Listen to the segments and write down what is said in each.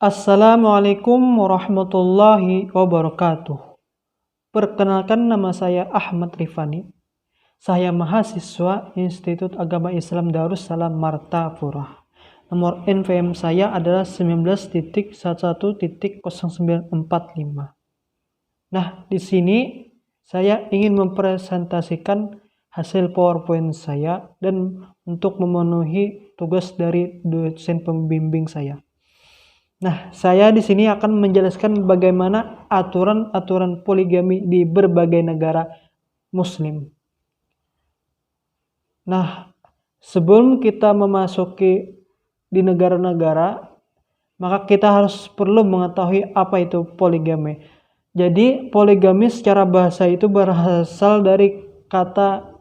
Assalamualaikum warahmatullahi wabarakatuh. Perkenalkan, nama saya Ahmad Rifani. Saya mahasiswa Institut Agama Islam Darussalam Martapura. Nomor NPM saya adalah 19.11.0945. Nah, di sini saya ingin mempresentasikan hasil PowerPoint saya dan untuk memenuhi tugas dari dosen pembimbing saya. Nah, saya di sini akan menjelaskan bagaimana aturan-aturan poligami di berbagai negara Muslim. Nah, sebelum kita memasuki di negara-negara, maka kita harus perlu mengetahui apa itu poligami. Jadi, poligami secara bahasa itu berasal dari kata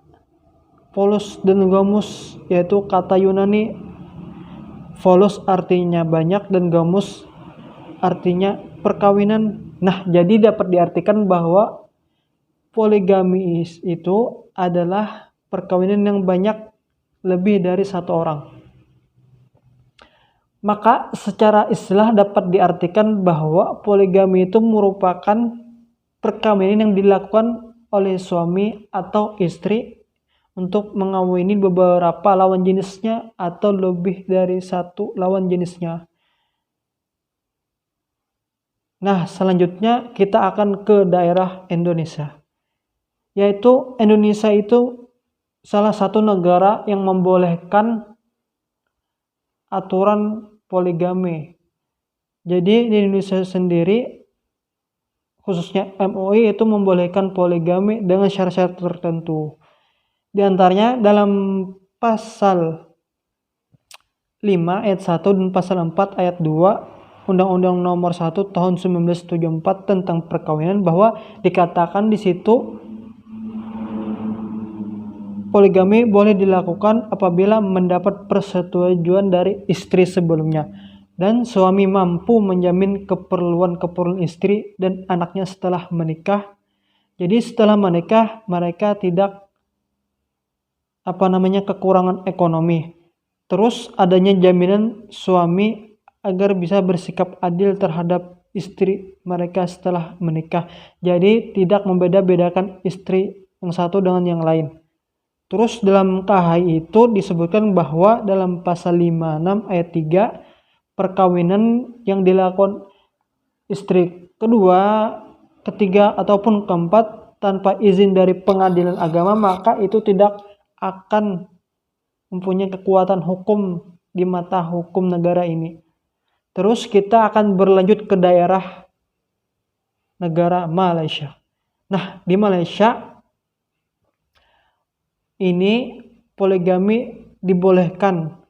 polos dan gamus, yaitu kata Yunani. Polos artinya banyak dan gamus artinya perkawinan. Nah, jadi dapat diartikan bahwa poligami itu adalah perkawinan yang banyak, lebih dari satu orang. Maka secara istilah dapat diartikan bahwa poligami itu merupakan perkawinan yang dilakukan oleh suami atau istri untuk mengawini beberapa lawan jenisnya atau lebih dari satu lawan jenisnya. Nah, selanjutnya kita akan ke daerah Indonesia. Yaitu Indonesia itu salah satu negara yang membolehkan aturan poligami. Jadi di Indonesia sendiri, khususnya MUI, itu membolehkan poligami dengan syarat-syarat tertentu. Di antaranya dalam pasal 5 ayat 1 dan pasal 4 ayat 2 Undang-Undang Nomor 1 Tahun 1974 tentang perkawinan, bahwa dikatakan di situ poligami boleh dilakukan apabila mendapat persetujuan dari istri sebelumnya dan suami mampu menjamin keperluan istri dan anaknya setelah menikah. Jadi setelah menikah mereka tidak kekurangan ekonomi. Terus adanya jaminan suami agar bisa bersikap adil terhadap istri mereka setelah menikah. Jadi tidak membeda-bedakan istri yang satu dengan yang lain. Terus dalam KHI itu disebutkan bahwa dalam pasal 56 ayat 3, perkawinan yang dilakukan istri kedua, ketiga, ataupun keempat tanpa izin dari pengadilan agama, maka itu tidak akan mempunyai kekuatan hukum di mata hukum negara ini. Terus kita akan berlanjut ke daerah negara Malaysia. Nah, di Malaysia ini poligami dibolehkan.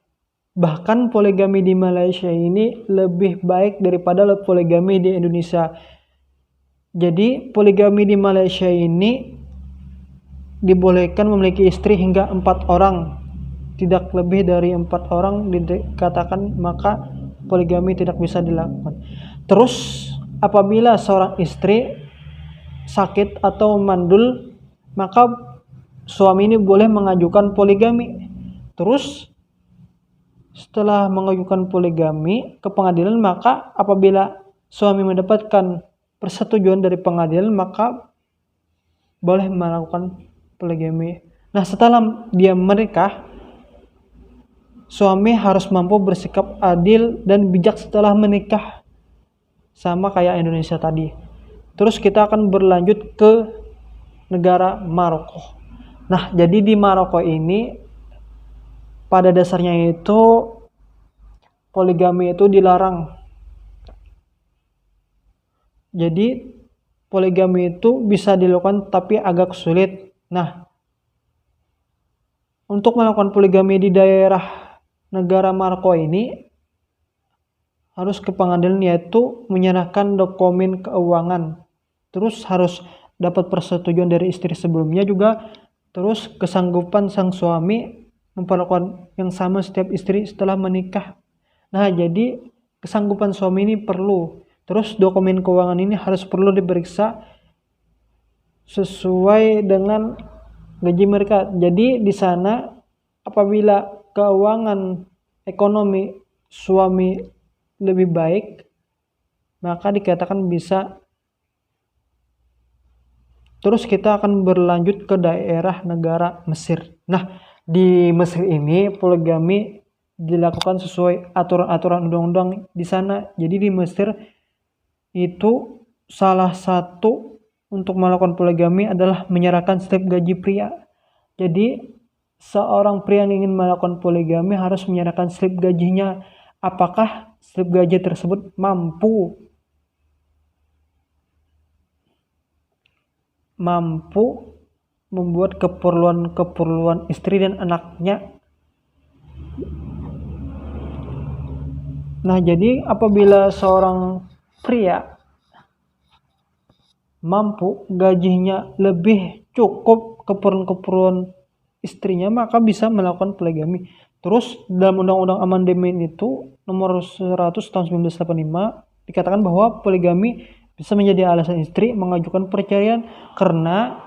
Bahkan poligami di Malaysia ini lebih baik daripada poligami di Indonesia. Jadi poligami di Malaysia ini dibolehkan memiliki istri hingga 4 orang. Tidak lebih dari 4 orang dikatakan, maka poligami tidak bisa dilakukan. Terus apabila seorang istri sakit atau mandul, maka suami ini boleh mengajukan poligami. Terus setelah mengajukan poligami ke pengadilan, maka apabila suami mendapatkan persetujuan dari pengadilan, maka boleh melakukan poligami. Nah, setelah dia menikah, suami harus mampu bersikap adil dan bijak setelah menikah, sama kayak Indonesia tadi. Terus kita akan berlanjut ke negara Maroko. Nah, jadi di Maroko ini pada dasarnya itu poligami itu dilarang. Jadi poligami itu bisa dilakukan tapi agak sulit. Nah, untuk melakukan poligami di daerah negara Maroko ini harus ke pengadilan, yaitu menyerahkan dokumen keuangan. Terus harus dapat persetujuan dari istri sebelumnya juga. Terus kesanggupan sang suami memperlakukan yang sama setiap istri setelah menikah. Nah, jadi kesanggupan suami ini perlu. Terus dokumen keuangan ini harus perlu diperiksa sesuai dengan gaji mereka. Jadi di sana apabila keuangan ekonomi suami lebih baik, maka dikatakan bisa. Terus kita akan berlanjut ke daerah negara Mesir. Nah, di Mesir ini poligami dilakukan sesuai aturan-aturan undang-undang di sana. Jadi di Mesir itu salah satu untuk melakukan poligami adalah menyerahkan slip gaji pria. Jadi seorang pria yang ingin melakukan poligami harus menyerahkan slip gajinya. Apakah slip gaji tersebut mampu membuat keperluan istri dan anaknya. Nah, jadi apabila seorang pria mampu gajinya lebih cukup keperluan istrinya, maka bisa melakukan poligami. Terus dalam Undang-Undang Amandemen itu nomor 100 tahun 1985 dikatakan bahwa poligami bisa menjadi alasan istri mengajukan perceraian karena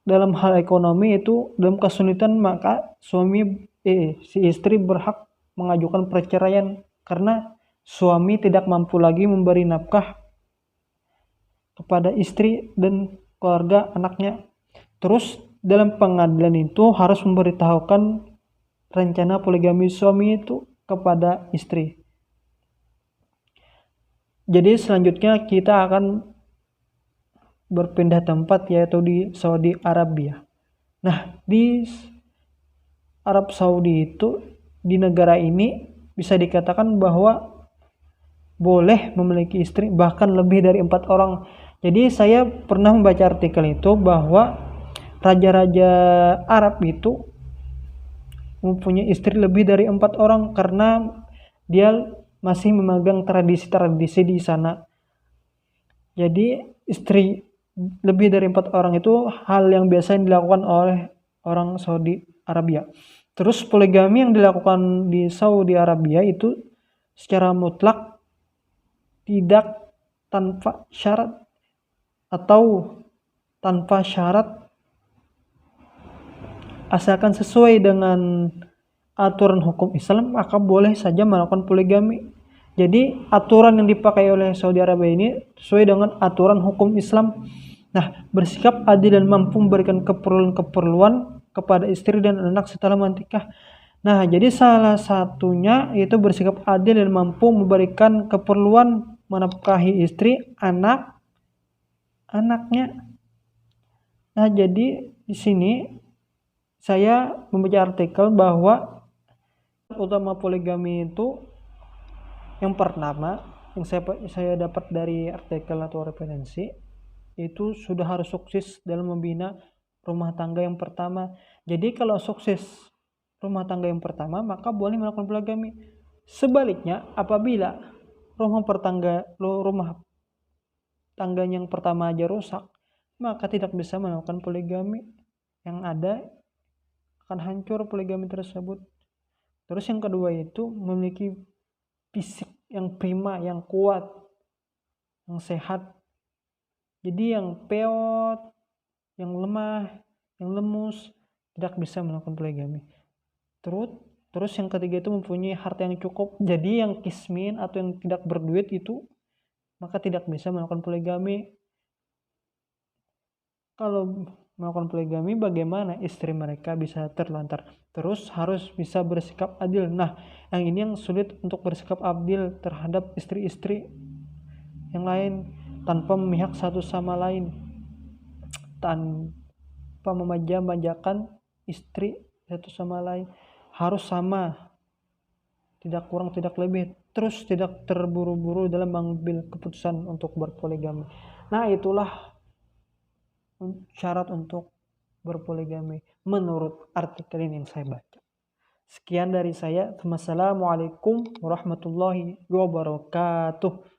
dalam hal ekonomi itu dalam kesulitan, maka si istri berhak mengajukan perceraian karena suami tidak mampu lagi memberi nafkah kepada istri dan keluarga anaknya. Terus dalam pengadilan itu harus memberitahukan rencana poligami suami itu kepada istri. Jadi selanjutnya kita akan berpindah tempat, yaitu di Saudi Arabia. Nah, di Arab Saudi itu, di negara ini bisa dikatakan bahwa boleh memiliki istri bahkan lebih dari 4 orang. Jadi saya pernah membaca artikel itu bahwa raja-raja Arab itu mempunyai istri lebih dari 4 orang karena dia masih memegang tradisi-tradisi di sana. Jadi istri lebih dari 4 orang itu hal yang biasa dilakukan oleh orang Saudi Arabia. Terus poligami yang dilakukan di Saudi Arabia itu secara mutlak tidak tanpa syarat atau tanpa syarat, asalkan sesuai dengan aturan hukum Islam, maka boleh saja melakukan poligami. Jadi aturan yang dipakai oleh Saudi Arabia ini sesuai dengan aturan hukum Islam. Nah, bersikap adil dan mampu memberikan keperluan kepada istri dan anak setelah menikah. Nah, jadi salah satunya yaitu bersikap adil dan mampu memberikan keperluan menafkahi istri, anaknya. Nah, jadi di sini saya membaca artikel bahwa utama poligami itu, yang pertama yang saya dapat dari artikel atau referensi, itu sudah harus sukses dalam membina rumah tangga yang pertama. Jadi kalau sukses rumah tangga yang pertama, maka boleh melakukan poligami. Sebaliknya, apabila rumah tangga yang pertama aja rusak, maka tidak bisa melakukan poligami. Yang ada akan hancur poligami tersebut. Terus yang kedua itu memiliki fisik yang prima, yang kuat, yang sehat. Jadi yang peot, yang lemah, yang lemus tidak bisa melakukan poligami. Terus yang ketiga itu mempunyai harta yang cukup. Jadi yang kismin atau yang tidak berduit itu maka tidak bisa melakukan poligami. Kalau melakukan poligami, bagaimana istri mereka bisa terlantar? Terus harus bisa bersikap adil. Nah, yang ini yang sulit untuk bersikap adil terhadap istri-istri yang lain tanpa memihak satu sama lain, tanpa memanja-manjakan istri satu sama lain. Harus sama, tidak kurang tidak lebih. Terus tidak terburu-buru dalam mengambil keputusan untuk berpoligami. Nah, itulah syarat untuk berpoligami menurut artikel ini yang saya baca. Sekian dari saya. Wassalamualaikum warahmatullahi wabarakatuh.